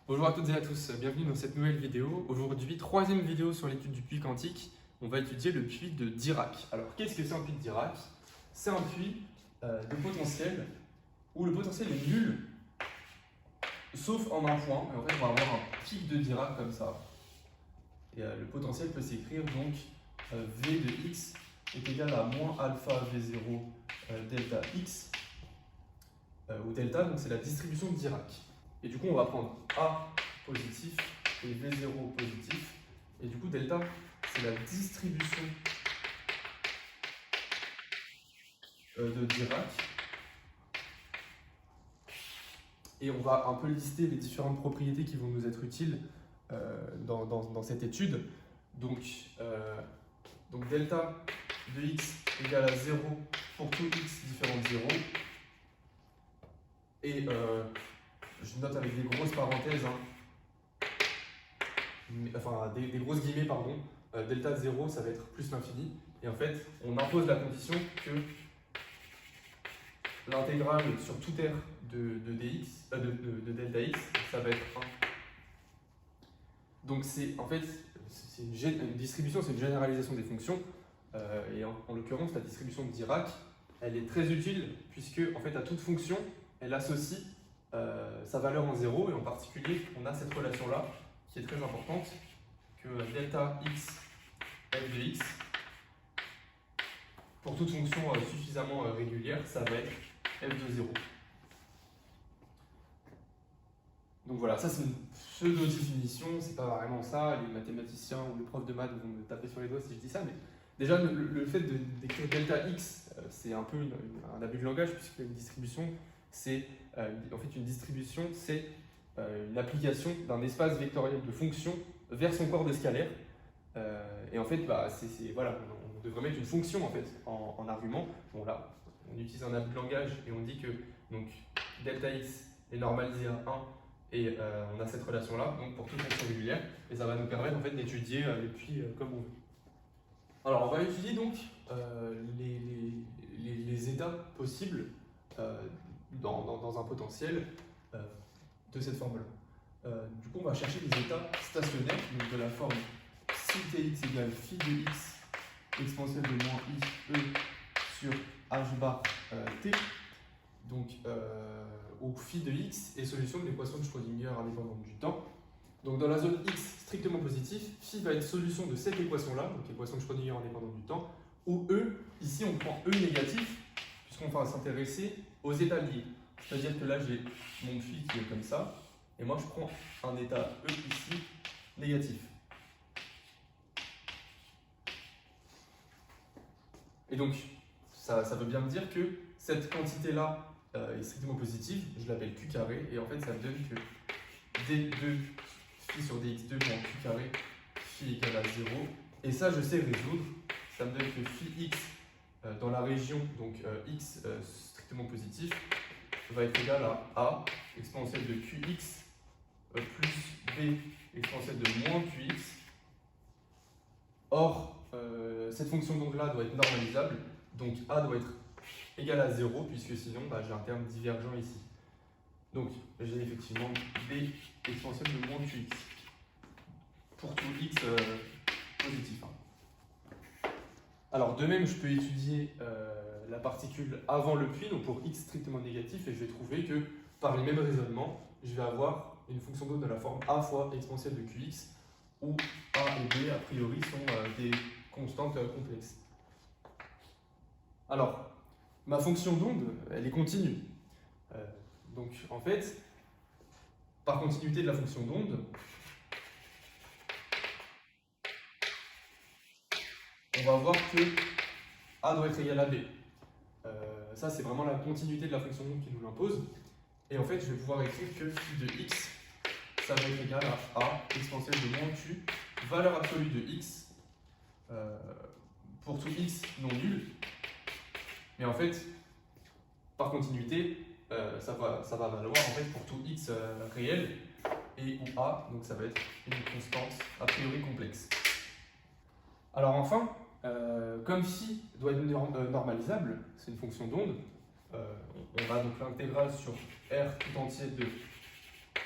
Bonjour à toutes et à tous, bienvenue dans cette nouvelle vidéo. Aujourd'hui, troisième vidéo sur l'étude du puits quantique. On va étudier le puits de Dirac. Alors, qu'est-ce que c'est un puits de Dirac? C'est un puits de potentiel où le potentiel est nul, sauf en un point. Et en fait, on va avoir un pic de Dirac comme ça. Et le potentiel peut s'écrire donc V de x est égal à moins alpha V0 delta x, où delta, donc c'est la distribution de Dirac. Et du coup, on va prendre A positif et V0 positif. Et du coup, delta, c'est la distribution de Dirac. Et on va un peu lister les différentes propriétés qui vont nous être utiles dans cette étude. Donc delta de x égale à 0 pour tout x différent de 0. Et je note avec des grosses parenthèses, enfin des grosses guillemets, pardon, delta de 0, ça va être plus l'infini. Et en fait, on impose la condition que l'intégrale sur tout R de delta x, ça va être 1. Donc en fait, c'est une distribution, c'est une généralisation des fonctions. Et en l'occurrence, la distribution de Dirac, elle est très utile puisque en fait, à toute fonction, elle associe sa valeur en 0, et en particulier, on a cette relation-là qui est très importante, que delta x f de x, pour toute fonction suffisamment régulière, ça va être f de 0. Donc voilà, ça c'est une pseudo-définition, c'est pas vraiment ça, les mathématiciens ou les profs de maths vont me taper sur les doigts si je dis ça, mais déjà le fait d'écrire delta x, c'est un peu un abus de langage, puisque une distribution, c'est en fait une distribution, c'est une application d'un espace vectoriel de fonctions vers son corps de scalaire. Et en fait, voilà, on devrait mettre une fonction en fait en argument. Bon là, on utilise un abus de langage et on dit que donc delta x est normalisé à 1 et on a cette relation là, donc pour toute fonction régulière, et ça va nous permettre en fait d'étudier les puits comme on veut. Alors on va étudier donc les états possibles dans un potentiel de cette forme-là. Du coup, on va chercher les états stationnaires, donc de la forme si tx égale phi de x exponentielle de moins i e sur h bar t, donc où phi de x est solution de l'équation de Schrödinger indépendante du temps. Donc dans la zone x strictement positif, phi va être solution de cette équation-là, donc l'équation de Schrödinger indépendante du temps, où e, ici on prend e négatif, puisqu'on va s'intéresser aux états liés. C'est-à-dire que là j'ai mon phi qui est comme ça, et moi je prends un état e ici négatif. Et donc ça veut bien me dire que cette quantité-là est strictement positive, je l'appelle q carré, et en fait ça me donne que d2 phi sur dx2 moins q carré phi égale à 0. Et ça je sais résoudre, ça me donne que phi x dans la région, donc x strictement positif, va être égal à a exponentielle de qx plus b exponentielle de moins qx. Or, cette fonction donc là doit être normalisable, donc a doit être égal à 0, puisque sinon j'ai un terme divergent ici. Donc j'ai effectivement b exponentielle de moins qx pour tout x positif. Alors de même, je peux étudier la particule avant le puits, donc pour x strictement négatif, et je vais trouver que par les mêmes raisonnements, je vais avoir une fonction d'onde de la forme a fois exponentielle de qx, où a et b a priori sont des constantes complexes. Alors, ma fonction d'onde, elle est continue. Donc en fait, par continuité de la fonction d'onde, on va voir que a doit être égal à b. Ça, c'est vraiment la continuité de la fonction d'onde qui nous l'impose. Et en fait, je vais pouvoir écrire que phi de x, ça va être égal à a exponentielle de moins q, valeur absolue de x, pour tout x non nul. Mais en fait, par continuité, ça va valoir en fait pour tout x réel, et où a, donc ça va être une constante a priori complexe. Alors enfin, comme phi doit être normalisable, c'est une fonction d'onde, on a donc l'intégrale sur r tout entier de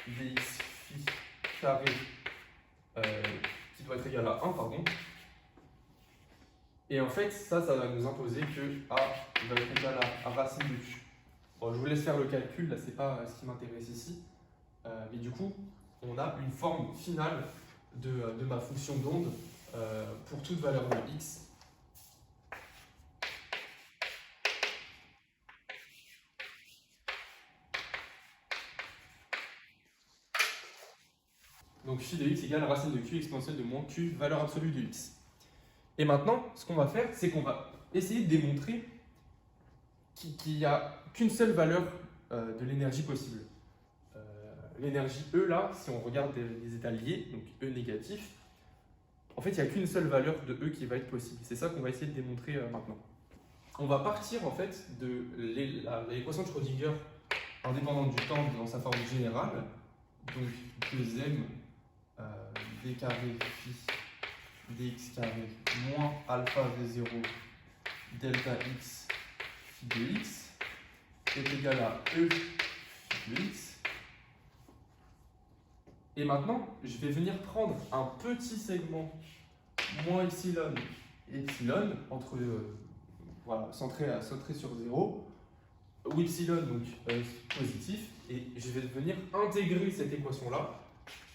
dx phi carré qui doit être égal à 1, pardon. Et en fait, ça va nous imposer que A va être égal à racine de Q. Bon, je vous laisse faire le calcul, là, c'est pas ce qui m'intéresse ici. Mais du coup, on a une forme finale de ma fonction d'onde pour toute valeur de x. Donc phi de x égale racine de q exponentielle de moins q, valeur absolue de x. Et maintenant, ce qu'on va faire, c'est qu'on va essayer de démontrer qu'il n'y a qu'une seule valeur de l'énergie possible. L'énergie E, là, si on regarde les états liés, donc E négatif, en fait, il n'y a qu'une seule valeur de E qui va être possible. C'est ça qu'on va essayer de démontrer maintenant. On va partir, en fait, de l'équation de Schrödinger indépendante du temps dans sa forme générale. Donc, 2m d carré phi dx carré moins alpha v0 delta x phi de x est égal à E phi de x. Et maintenant, je vais venir prendre un petit segment moins epsilon et epsilon entre voilà, centré sur 0, où epsilon donc positif, et je vais venir intégrer cette équation-là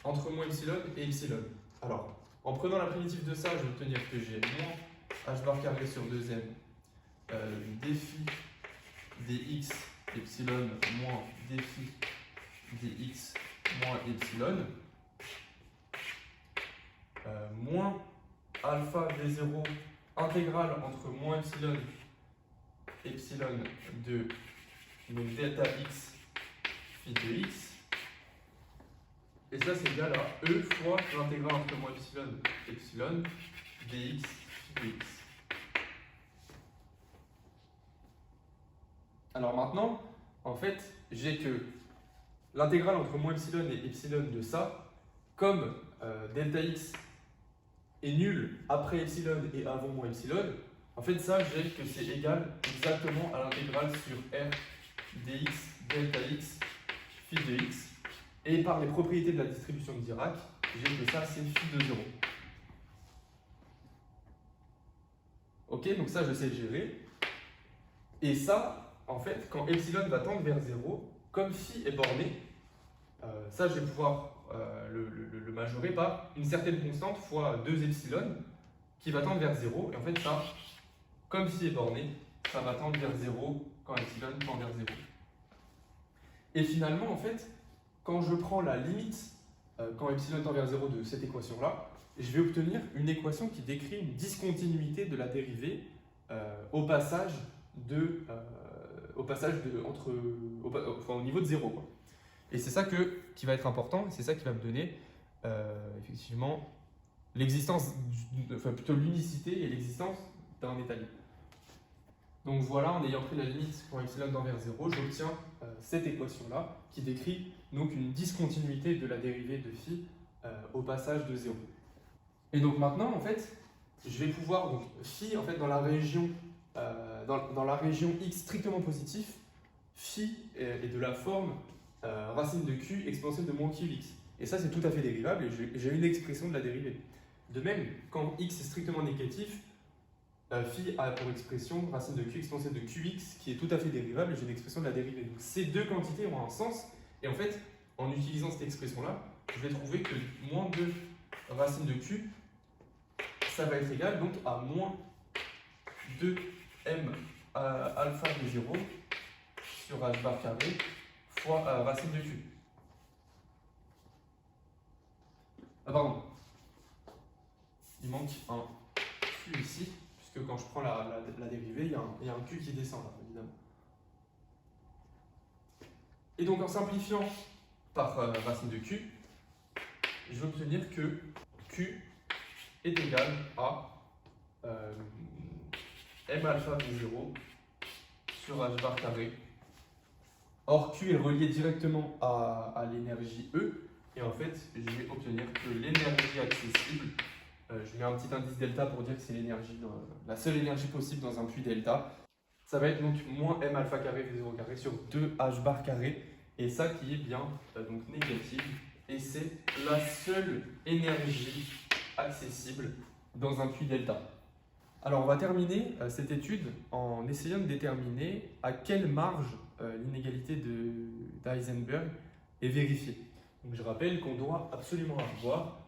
entre moins epsilon et epsilon. Alors, en prenant la primitive de ça, je vais obtenir que j'ai moins h bar carré sur 2m d phi dx epsilon moins d phi dx moins epsilon moins alpha v0 intégrale entre moins epsilon de donc delta x phi de x. Et ça, c'est égal à E fois l'intégrale entre moins epsilon dx phi de x. Alors maintenant, en fait, j'ai que l'intégrale entre moins epsilon et epsilon de ça, comme delta x est nul après epsilon et avant moins epsilon, en fait, ça, j'ai que c'est égal exactement à l'intégrale sur r dx delta x phi de x. Et par les propriétés de la distribution de Dirac, j'ai que ça, c'est phi de 0. Ok, donc ça, je sais le gérer. Et ça, en fait, quand epsilon va tendre vers 0, comme phi est borné, ça, je vais pouvoir le majorer par une certaine constante fois 2 epsilon qui va tendre vers 0. Et en fait, ça, comme phi est borné, ça va tendre vers 0 quand epsilon tend vers 0. Et finalement, en fait, quand je prends la limite, quand epsilon tend vers 0 de cette équation-là, je vais obtenir une équation qui décrit une discontinuité de la dérivée au passage au niveau de 0. Quoi. Et c'est ça qui va être important, c'est ça qui va me donner effectivement l'existence, enfin plutôt l'unicité et l'existence d'un état libre. Donc voilà, en ayant pris la limite quand epsilon tend vers 0, j'obtiens cette équation-là qui décrit donc une discontinuité de la dérivée de phi au passage de 0. Et donc maintenant, en fait, je vais pouvoir, donc phi, en fait, dans la région x strictement positif, phi est de la forme racine de q exponentielle de moins qx. Et ça, c'est tout à fait dérivable et j'ai une expression de la dérivée. De même, quand x est strictement négatif, phi a pour expression racine de q exponentielle de qx qui est tout à fait dérivable et j'ai une expression de la dérivée. Donc ces deux quantités ont un sens et en fait, en utilisant cette expression-là, je vais trouver que moins 2 racine de q, ça va être égal donc à moins 2m alpha de 0 sur h bar carré fois racine de q. Ah pardon, il manque un q ici, puisque quand je prends la dérivée, il y a un q qui descend là, évidemment. Et donc en simplifiant par racine de q, je vais obtenir que q est égal à m alpha v0 sur h bar carré. Or, Q est relié directement à l'énergie E, et en fait, je vais obtenir que l'énergie accessible, je mets un petit indice delta pour dire que c'est l'énergie, la seule énergie possible dans un puits delta, ça va être donc moins m alpha carré v0 carré sur 2 h bar carré, et ça qui est bien donc négatif, et c'est la seule énergie accessible dans un puits delta. Alors on va terminer cette étude en essayant de déterminer à quelle marge l'inégalité d'Heisenberg est vérifiée. Donc je rappelle qu'on doit absolument avoir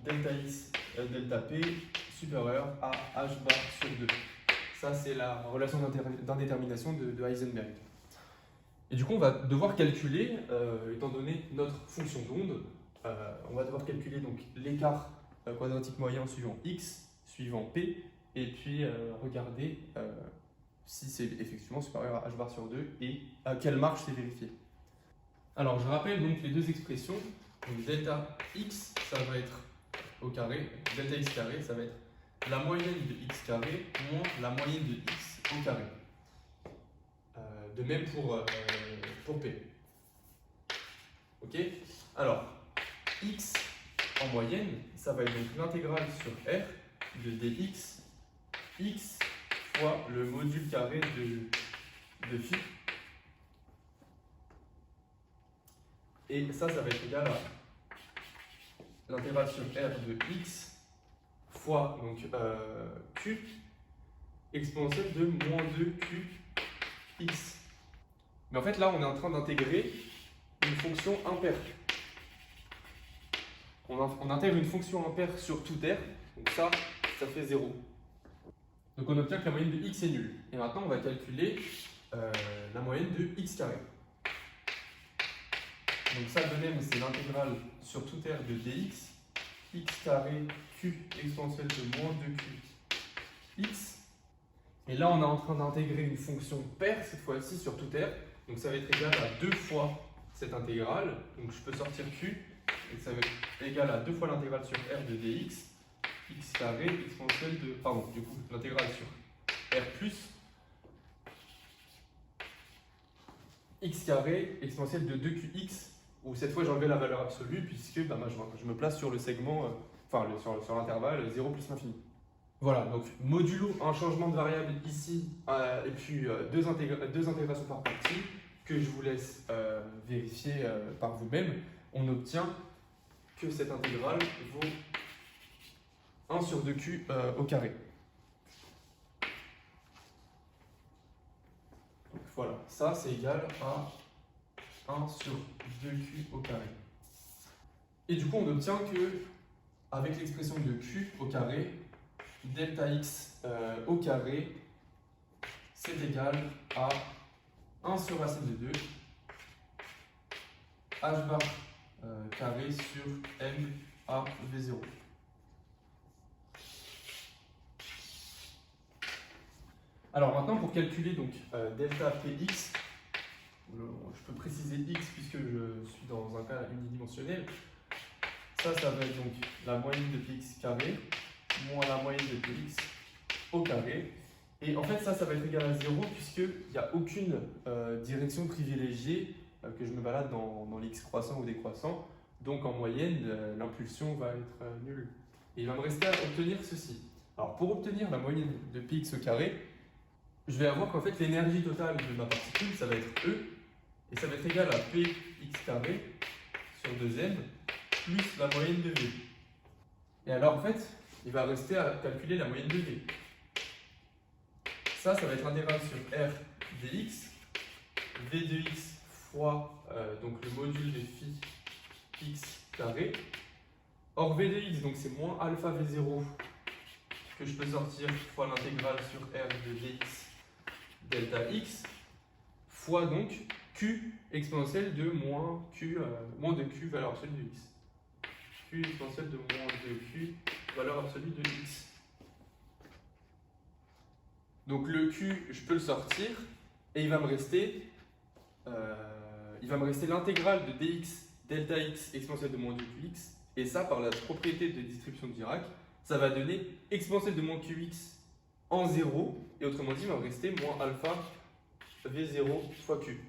delta x, delta p supérieur à h bar sur 2. Ça c'est la relation d'indétermination de Heisenberg. Et du coup on va devoir calculer, étant donné notre fonction d'onde, on va devoir calculer donc l'écart quadratique moyen suivant x, suivant p, et puis regarder si c'est effectivement supérieur à h bar sur 2 et à quelle marge c'est vérifié. Alors je rappelle donc les deux expressions. Donc delta x, ça va être au carré, delta x carré, ça va être la moyenne de x carré moins la moyenne de x au carré. De même pour p. Ok. Alors, x en moyenne, ça va être donc l'intégrale sur r de dx, x fois le module carré de phi. Et ça va être égal à l'intégrale sur r de x fois donc, q exponentielle de moins 2qx. Mais en fait, là, on est en train d'intégrer une fonction impaire. On intègre une fonction impaire sur tout r, donc ça fait 0. Donc on obtient que la moyenne de x est nulle. Et maintenant, on va calculer la moyenne de x carré. Donc ça, de même, c'est l'intégrale sur tout r de dx, x carré q exponentielle de moins 2qx. Et là, on est en train d'intégrer une fonction paire, cette fois-ci, sur tout r. Donc ça va être égal à 2 fois cette intégrale. Donc je peux sortir q, et ça va être égal à 2 fois l'intégrale sur r de dx, x carré exponentielle de... Pardon, du coup, l'intégrale sur r plus x carré exponentielle de 2qx, où cette fois j'ai enlevé la valeur absolue, puisque je me place sur le segment, sur l'intervalle 0 plus l'infini. Voilà, donc modulo un changement de variable ici, et puis deux intégrations par partie, que je vous laisse vérifier par vous-même, on obtient que cette intégrale vaut 1 sur 2q au carré. Donc voilà, ça c'est égal à 1 sur 2q au carré. Et du coup on obtient que, avec l'expression de q au carré, delta x au carré, c'est égal à 1 sur racine de 2 h bar carré sur m à v0. Alors maintenant, pour calculer donc delta px, je peux préciser x puisque je suis dans un cas unidimensionnel. Ça va être donc la moyenne de px carré moins la moyenne de px au carré. Et en fait, ça va être égal à 0 puisqu'il n'y a aucune direction privilégiée que je me balade dans l'x croissant ou décroissant. Donc en moyenne, l'impulsion va être nulle. Et il va me rester à obtenir ceci. Alors pour obtenir la moyenne de px au carré, je vais avoir qu'en fait l'énergie totale de ma particule, ça va être E, et ça va être égal à px carré sur 2m plus la moyenne de v. Et alors en fait, il va rester à calculer la moyenne de v. Ça va être l'intégrale sur r dx, v de x fois donc le module de phi x carré. Or v de x, donc c'est moins alpha v0 que je peux sortir fois l'intégrale sur r de dx delta x fois donc q exponentielle de moins de q valeur absolue de x. Q exponentielle de moins de q valeur absolue de x. Donc le q, je peux le sortir et il va me rester l'intégrale de dx delta x exponentielle de moins de qx, et ça par la propriété de distribution de Dirac, ça va donner exponentielle de moins qx en 0, et autrement dit, il va me rester moins alpha v0 fois q.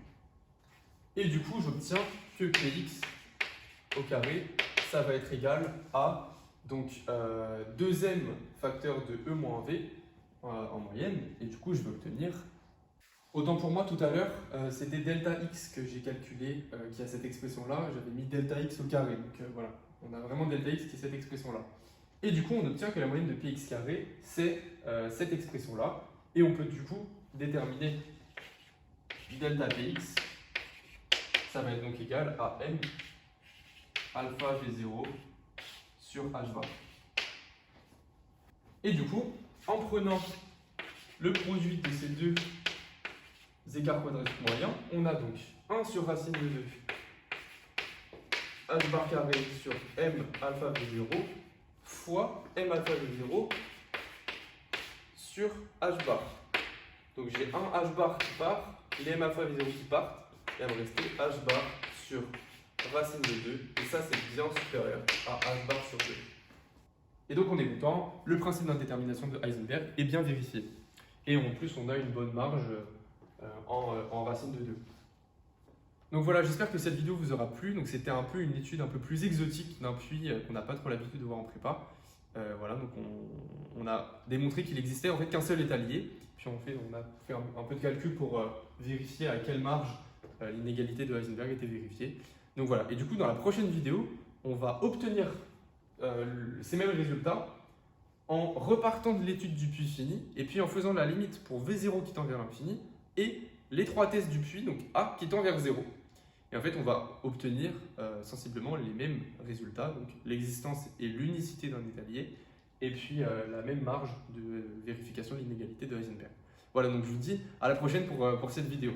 Et du coup, j'obtiens que px au carré, ça va être égal à donc deuxième facteur de e moins v en moyenne, et du coup, je vais obtenir Autant pour moi tout à l'heure, c'était delta x que j'ai calculé, qui a cette expression-là. J'avais mis delta x au carré. Donc voilà, on a vraiment delta x qui est cette expression-là. Et du coup, on obtient que la moyenne de px carré, c'est cette expression-là. Et on peut du coup déterminer delta px, ça va être donc égal à m alpha v0 sur h bar. Et du coup, en prenant le produit de ces deux écarts quadratiques moyens, on a donc 1 sur racine de 2 h bar carré sur m alpha v0 fois m alpha v0 sur h bar. Donc j'ai un h bar qui part, les m alpha v0 qui partent, et il va me rester h bar sur racine de 2, et ça c'est bien supérieur à h bar sur 2. Et donc on est content, le principe d'indétermination de Heisenberg est bien vérifié. Et en plus on a une bonne marge en racine de 2. Donc voilà, j'espère que cette vidéo vous aura plu. Donc c'était un peu une étude un peu plus exotique d'un puits qu'on n'a pas trop l'habitude de voir en prépa. Voilà, donc on a démontré qu'il existait en fait qu'un seul état lié. Puis on a fait un peu de calcul pour vérifier à quelle marge l'inégalité de Heisenberg était vérifiée. Donc voilà, et du coup dans la prochaine vidéo, on va obtenir ces mêmes résultats en repartant de l'étude du puits fini et puis en faisant la limite pour V0 qui tend vers l'infini et l'étroitesse du puits, donc A qui tend vers 0. Et en fait, on va obtenir sensiblement les mêmes résultats, donc l'existence et l'unicité d'un état lié, et puis la même marge de vérification de l'inégalité de Heisenberg. Voilà, donc je vous dis à la prochaine pour cette vidéo.